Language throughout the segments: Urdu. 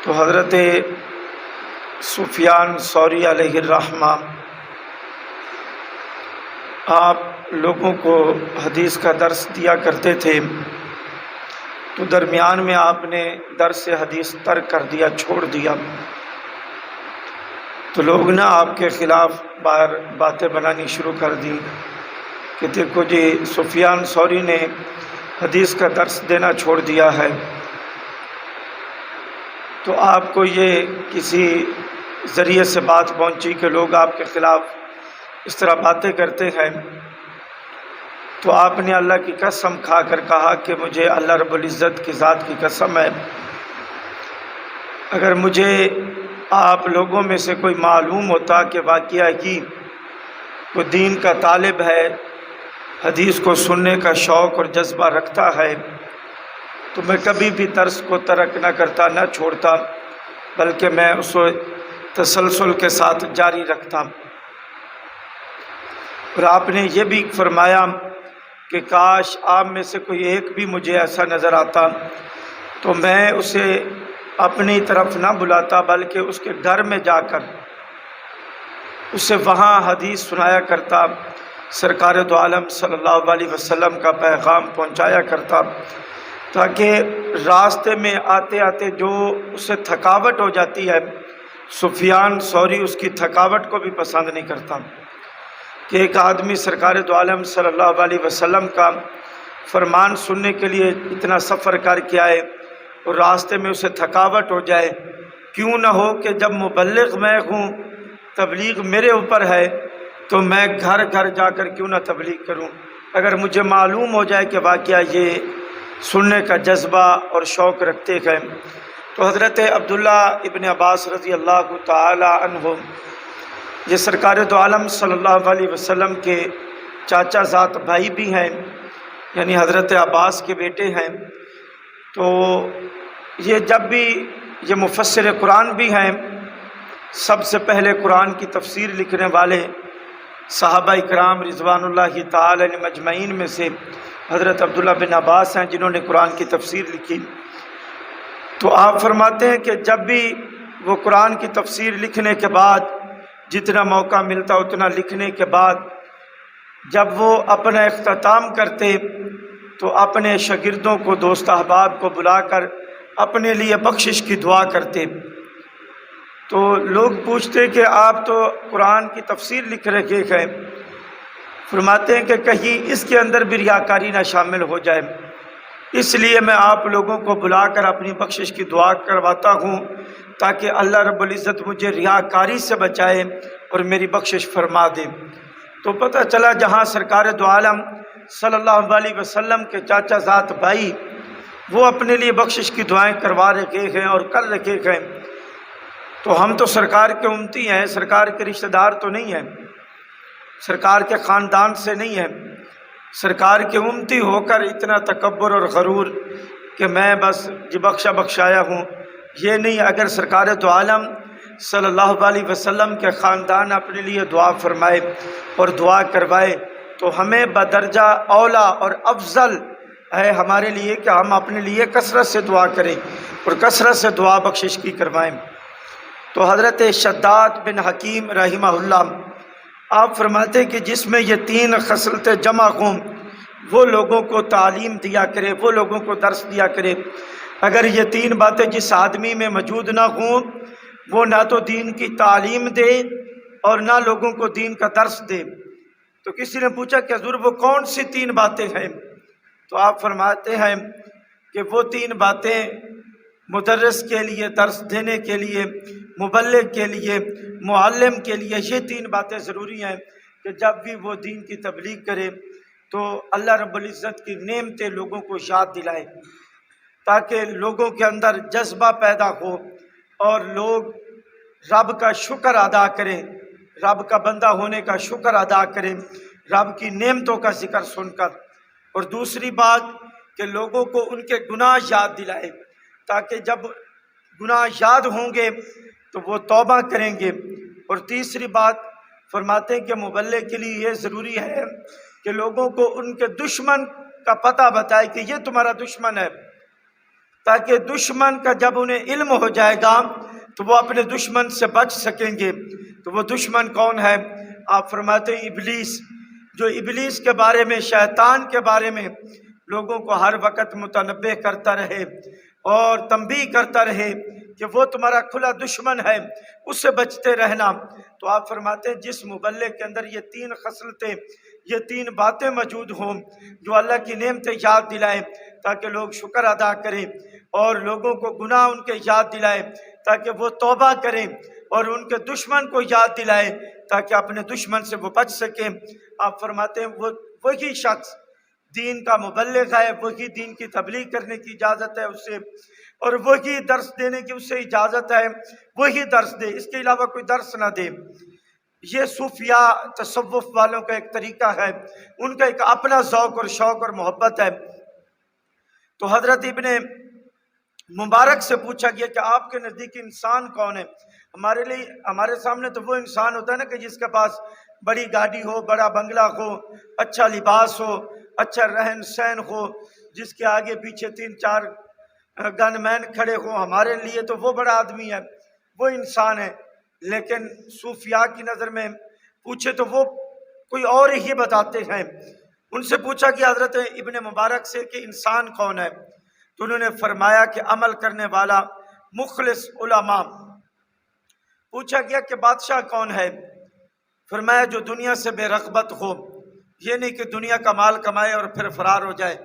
تو حضرت سفیان ثوری علیہ الرحمہ آپ لوگوں کو حدیث کا درس دیا کرتے تھے، تو درمیان میں آپ نے درس حدیث ترک کر دیا، چھوڑ دیا، تو لوگ نا آپ کے خلاف باہر باتیں بنانی شروع کر دی کہ دیکھو جی سفیان ثوری نے حدیث کا درس دینا چھوڑ دیا ہے۔ تو آپ کو یہ کسی ذریعے سے بات پہنچی کہ لوگ آپ کے خلاف اس طرح باتیں کرتے ہیں، تو آپ نے اللہ کی قسم کھا کر کہا کہ مجھے اللہ رب العزت کی ذات کی قسم ہے، اگر مجھے آپ لوگوں میں سے کوئی معلوم ہوتا کہ واقعہ کی وہ دین کا طالب ہے، حدیث کو سننے کا شوق اور جذبہ رکھتا ہے، تو میں کبھی بھی درس کو ترک نہ کرتا، نہ چھوڑتا، بلکہ میں اس کو تسلسل کے ساتھ جاری رکھتا۔ اور آپ نے یہ بھی فرمایا کہ کاش آپ میں سے کوئی ایک بھی مجھے ایسا نظر آتا تو میں اسے اپنی طرف نہ بلاتا، بلکہ اس کے گھر میں جا کر اسے وہاں حدیث سنایا کرتا، سرکار دو عالم صلی اللہ علیہ وسلم کا پیغام پہنچایا کرتا، تاکہ راستے میں آتے آتے جو اسے تھکاوٹ ہو جاتی ہے، سفیان ثوری اس کی تھکاوٹ کو بھی پسند نہیں کرتا کہ ایک آدمی سرکار دو عالم صلی اللہ علیہ وسلم کا فرمان سننے کے لیے اتنا سفر کر کے آئے اور راستے میں اسے تھکاوٹ ہو جائے۔ کیوں نہ ہو کہ جب مبلغ میں ہوں، تبلیغ میرے اوپر ہے، تو میں گھر گھر جا کر کیوں نہ تبلیغ کروں، اگر مجھے معلوم ہو جائے کہ واقعہ یہ سننے کا جذبہ اور شوق رکھتے ہیں۔ تو حضرت عبداللہ ابن عباس رضی اللہ تعالی عنہ یہ سرکار دو عالم صلی اللہ علیہ وسلم کے چاچا ذات بھائی بھی ہیں، یعنی حضرت عباس کے بیٹے ہیں، تو یہ جب بھی یہ مفسر قرآن بھی ہیں، سب سے پہلے قرآن کی تفسیر لکھنے والے صحابہ اکرام رضوان اللہ تعالی علیہم اجمعین میں سے حضرت عبداللہ بن عباس ہیں جنہوں نے قرآن کی تفسیر لکھی۔ تو آپ فرماتے ہیں کہ جب بھی وہ قرآن کی تفسیر لکھنے کے بعد جتنا موقع ملتا اتنا لکھنے کے بعد جب وہ اپنا اختتام کرتے تو اپنے شاگردوں کو، دوست احباب کو بلا کر اپنے لیے بخشش کی دعا کرتے۔ تو لوگ پوچھتے کہ آپ تو قرآن کی تفسیر لکھ رکھے ہیں، فرماتے ہیں کہ کہیں اس کے اندر بھی ریاکاری نہ شامل ہو جائے، اس لیے میں آپ لوگوں کو بلا کر اپنی بخشش کی دعا کرواتا ہوں تاکہ اللہ رب العزت مجھے ریاکاری سے بچائے اور میری بخشش فرما دے۔ تو پتہ چلا جہاں سرکار دو عالم صلی اللہ علیہ وسلم کے چاچا ذات بھائی وہ اپنے لیے بخشش کی دعائیں کروا رکھے ہیں اور کر رکھے ہیں، تو ہم تو سرکار کے امتی ہیں، سرکار کے رشتہ دار تو نہیں ہیں، سرکار کے خاندان سے نہیں ہیں، سرکار کے امتی ہو کر اتنا تکبر اور غرور کہ میں بس بخشا بخشایا ہوں، یہ نہیں۔ اگر سرکار دو عالم صلی اللہ علیہ وسلم کے خاندان اپنے لیے دعا فرمائے اور دعا کروائے تو ہمیں بدرجہ اولا اور افضل ہے ہمارے لیے کہ ہم اپنے لیے کثرت سے دعا کریں اور کثرت سے دعا بخشش کی کروائیں۔ تو حضرت شداد بن حکیم رحمہ اللہ آپ فرماتے کہ جس میں یہ تین خصلتیں جمع ہوں وہ لوگوں کو تعلیم دیا کرے، وہ لوگوں کو درس دیا کرے۔ اگر یہ تین باتیں جس آدمی میں موجود نہ ہوں، وہ نہ تو دین کی تعلیم دے اور نہ لوگوں کو دین کا درس دے۔ تو کسی نے پوچھا کہ حضور وہ کون سی تین باتیں ہیں؟ تو آپ فرماتے ہیں کہ وہ تین باتیں مدرس کے لیے، درس دینے کے لیے، مبلغ کے لیے، معلم کے لیے، یہ تین باتیں ضروری ہیں کہ جب بھی وہ دین کی تبلیغ کرے تو اللہ رب العزت کی نعمتیں لوگوں کو یاد دلائے، تاکہ لوگوں کے اندر جذبہ پیدا ہو اور لوگ رب کا شکر ادا کریں، رب کا بندہ ہونے کا شکر ادا کریں، رب کی نعمتوں کا ذکر سن کر۔ اور دوسری بات کہ لوگوں کو ان کے گناہ یاد دلائے، تاکہ جب گناہ یاد ہوں گے تو وہ توبہ کریں گے۔ اور تیسری بات فرماتے ہیں کہ مبلغ کے لیے یہ ضروری ہے کہ لوگوں کو ان کے دشمن کا پتہ بتائے کہ یہ تمہارا دشمن ہے، تاکہ دشمن کا جب انہیں علم ہو جائے گا تو وہ اپنے دشمن سے بچ سکیں گے۔ تو وہ دشمن کون ہے؟ آپ فرماتے ہیں ابلیس، جو ابلیس کے بارے میں، شیطان کے بارے میں لوگوں کو ہر وقت متنبہ کرتا رہے اور تنبیہ کرتا رہے کہ وہ تمہارا کھلا دشمن ہے، اس سے بچتے رہنا۔ تو آپ فرماتے ہیں جس مبلغ کے اندر یہ تین خصلتیں، یہ تین باتیں موجود ہوں، جو اللہ کی نعمتیں یاد دلائیں تاکہ لوگ شکر ادا کریں، اور لوگوں کو گناہ ان کے یاد دلائیں تاکہ وہ توبہ کریں، اور ان کے دشمن کو یاد دلائیں تاکہ اپنے دشمن سے وہ بچ سکیں۔ آپ فرماتے ہیں وہی شخص دین کا مبلغ ہے، وہی دین کی تبلیغ کرنے کی اجازت ہے اسے، اور وہی درس دینے کی اسے اجازت ہے، وہی درس دے، اس کے علاوہ کوئی درس نہ دے۔ یہ صوفیاء تصوف والوں کا ایک طریقہ ہے، ان کا ایک اپنا ذوق اور شوق اور محبت ہے۔ تو حضرت ابن مبارک سے پوچھا گیا کہ آپ کے نزدیک انسان کون ہے؟ ہمارے سامنے تو وہ انسان ہوتا ہے نا کہ جس کے پاس بڑی گاڑی ہو، بڑا بنگلہ ہو، اچھا لباس ہو، اچھا رہن سہن ہو، جس کے آگے پیچھے 3-4 گن مین کھڑے ہوں۔ ہمارے لیے تو وہ بڑا آدمی ہے، وہ انسان ہے، لیکن صوفیاء کی نظر میں پوچھے تو وہ کوئی اور ہی بتاتے ہیں۔ ان سے پوچھا کہ حضرت ابن مبارک سے کہ انسان کون ہے؟ تو انہوں نے فرمایا کہ عمل کرنے والا مخلص علماء۔ پوچھا گیا کہ بادشاہ کون ہے؟ فرمایا جو دنیا سے بے رغبت ہو، یہ نہیں کہ دنیا کا مال کمائے اور پھر فرار ہو جائے،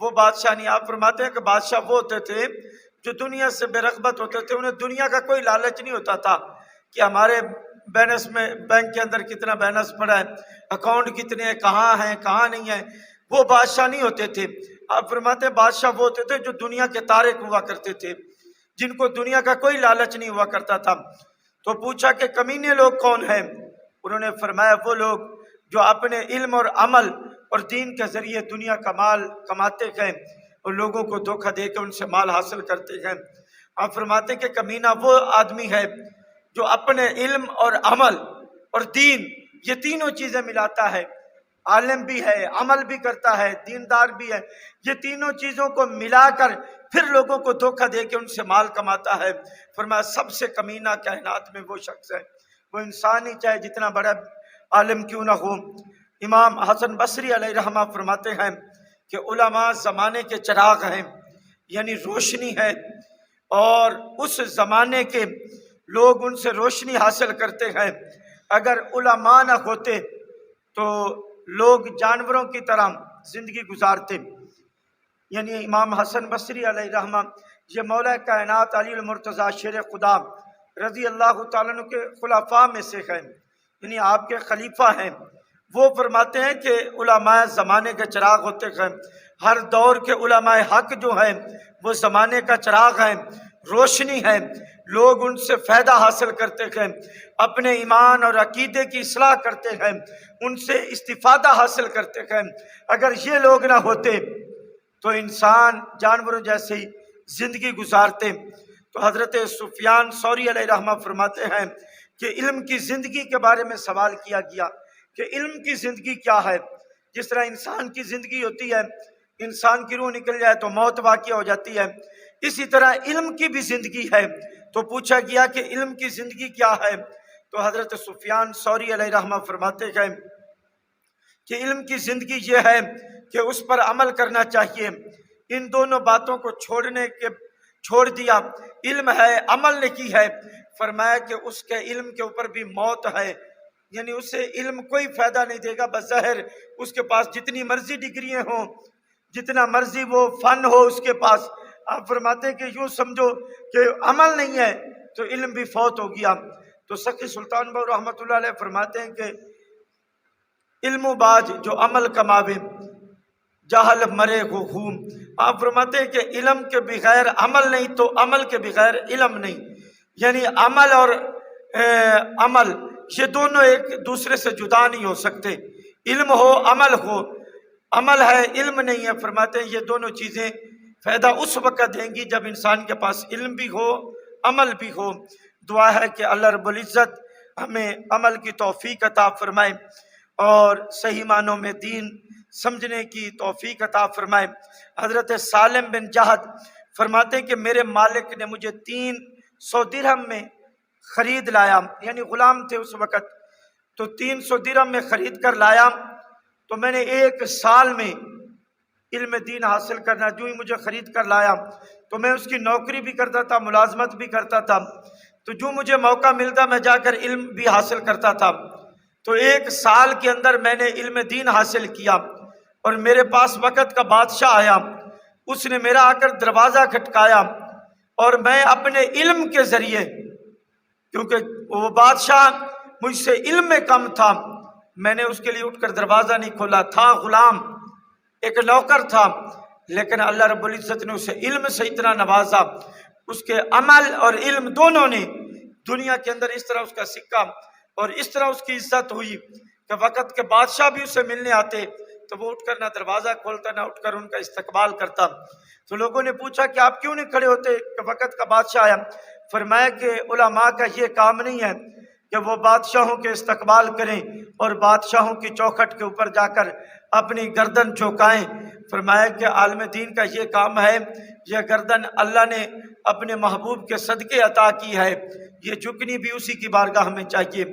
وہ بادشاہ نہیں۔ آپ فرماتے ہیں کہ بادشاہ وہ ہوتے تھے جو دنیا سے بے رغبت ہوتے تھے، انہیں دنیا کا کوئی لالچ نہیں ہوتا تھا کہ ہمارے بیلنس میں بینک کے اندر کتنا بیلنس پڑا ہے، اکاؤنٹ کتنے ہیں، کہاں ہیں کہاں نہیں ہیں، وہ بادشاہ نہیں ہوتے تھے۔ آپ فرماتے ہیں بادشاہ وہ ہوتے تھے جو دنیا کے تارک ہوا کرتے تھے، جن کو دنیا کا کوئی لالچ نہیں ہوا کرتا تھا۔ تو پوچھا کہ کمینے لوگ کون ہیں؟ انہوں نے فرمایا وہ لوگ جو اپنے علم اور عمل اور دین کے ذریعے دنیا کا مال کماتے ہیں اور لوگوں کو دھوکہ دے کے ان سے مال حاصل کرتے ہیں۔ آپ فرماتے ہیں کہ کمینہ وہ آدمی ہے جو اپنے علم اور عمل اور دین، یہ تینوں چیزیں ملاتا ہے، عالم بھی ہے، عمل بھی کرتا ہے، دیندار بھی ہے، یہ تینوں چیزوں کو ملا کر پھر لوگوں کو دھوکہ دے کے ان سے مال کماتا ہے۔ فرمایا سب سے کمینہ کائنات میں وہ شخص ہے، وہ انسان ہی چاہے جتنا بڑا عالم کیوں نہ ہو۔ امام حسن بصری علیہ رحمہ فرماتے ہیں کہ علماء زمانے کے چراغ ہیں، یعنی روشنی ہے، اور اس زمانے کے لوگ ان سے روشنی حاصل کرتے ہیں۔ اگر علماء نہ ہوتے تو لوگ جانوروں کی طرح زندگی گزارتے۔ یعنی امام حسن بصری علیہ رحمہ یہ مولا کائنات علی المرتضیٰ شیر خدا رضی اللہ تعالیٰ عنہ کے خلفاء میں سے ہیں، یعنی آپ کے خلیفہ ہیں۔ وہ فرماتے ہیں کہ علماء زمانے کے چراغ ہوتے ہیں، ہر دور کے علماء حق جو ہیں وہ زمانے کا چراغ ہیں، روشنی ہے، لوگ ان سے فائدہ حاصل کرتے ہیں، اپنے ایمان اور عقیدے کی اصلاح کرتے ہیں، ان سے استفادہ حاصل کرتے ہیں۔ اگر یہ لوگ نہ ہوتے تو انسان جانوروں جیسی زندگی گزارتے۔ تو حضرت سفیان ثوری علیہ رحمہ فرماتے ہیں کہ علم کی زندگی کے بارے میں سوال کیا گیا کہ علم کی زندگی کیا ہے؟ جس طرح انسان کی زندگی ہوتی ہے، انسان کی روح نکل جائے تو موت واقع ہو جاتی ہے، اسی طرح علم کی بھی زندگی ہے۔ تو پوچھا گیا کہ علم کی زندگی کیا ہے؟ تو حضرت سفیان ثوری علیہ رحمہ فرماتے ہیں کہ علم کی زندگی یہ ہے کہ اس پر عمل کرنا چاہیے۔ ان دونوں باتوں کو چھوڑ دیا، علم ہے عمل نہیں ہے، فرمایا کہ اس کے علم کے اوپر بھی موت ہے، یعنی اسے علم کوئی فائدہ نہیں دے گا، بظاہر اس کے پاس جتنی مرضی ڈگریاں ہوں، جتنا مرضی وہ فن ہو اس کے پاس، آپ فرماتے ہیں کہ یوں سمجھو کہ عمل نہیں ہے تو علم بھی فوت ہو گیا۔ تو سخی سلطان بہو رحمۃ اللہ علیہ فرماتے ہیں کہ علم و باج جو عمل کماوے جہل مرے ہو خون۔ آپ فرماتے ہیں کہ علم کے بغیر عمل نہیں تو عمل کے بغیر علم نہیں، یعنی عمل اور عمل یہ دونوں ایک دوسرے سے جدا نہیں ہو سکتے، علم ہو عمل ہو، عمل ہے علم نہیں ہے۔ فرماتے ہیں یہ دونوں چیزیں فائدہ اس وقت دیں گی جب انسان کے پاس علم بھی ہو عمل بھی ہو۔ دعا ہے کہ اللہ رب العزت ہمیں عمل کی توفیق عطا فرمائے اور صحیح معنوں میں دین سمجھنے کی توفیق عطا فرمائے۔ حضرت سالم بن جہد فرماتے ہیں کہ میرے مالک نے مجھے 300 درہم میں خرید لایا، یعنی غلام تھے اس وقت، تو 300 درہم میں خرید کر لایا، تو میں نے 1 سال میں علم دین حاصل کرنا، جو ہی مجھے خرید کر لایا تو میں اس کی نوکری بھی کرتا تھا، ملازمت بھی کرتا تھا، تو جو مجھے موقع ملتا میں جا کر علم بھی حاصل کرتا تھا۔ تو 1 سال کے اندر میں نے علم دین حاصل کیا، اور میرے پاس وقت کا بادشاہ آیا، اس نے میرا آ کر دروازہ کھٹکایا، اور میں اپنے علم کے ذریعے، کیونکہ وہ بادشاہ مجھ سے علم میں کم تھا، میں نے اس کے لیے اٹھ کر دروازہ نہیں کھولا، تھا غلام، ایک نوکر تھا، لیکن اللہ رب العزت نے اسے علم سے اتنا نوازا، اس کے عمل اور علم دونوں نے دنیا کے اندر اس طرح اس کا سکہ اور اس طرح اس کی عزت ہوئی کہ وقت کے بادشاہ بھی اسے ملنے آتے تو وہ اٹھ کر نہ دروازہ کھولتا نہ اٹھ کر ان کا استقبال کرتا۔ تو لوگوں نے پوچھا کہ آپ کیوں نہیں کھڑے ہوتے کہ وقت کا بادشاہ آیا؟ فرمایا کہ علماء کا یہ کام نہیں ہے کہ وہ بادشاہوں کے استقبال کریں اور بادشاہوں کی چوکھٹ کے اوپر جا کر اپنی گردن جھکائیں۔ فرمایا کہ عالم دین کا یہ کام ہے، یہ گردن اللہ نے اپنے محبوب کے صدقے عطا کی ہے، یہ جھکنی بھی اسی کی بارگاہ میں چاہیے۔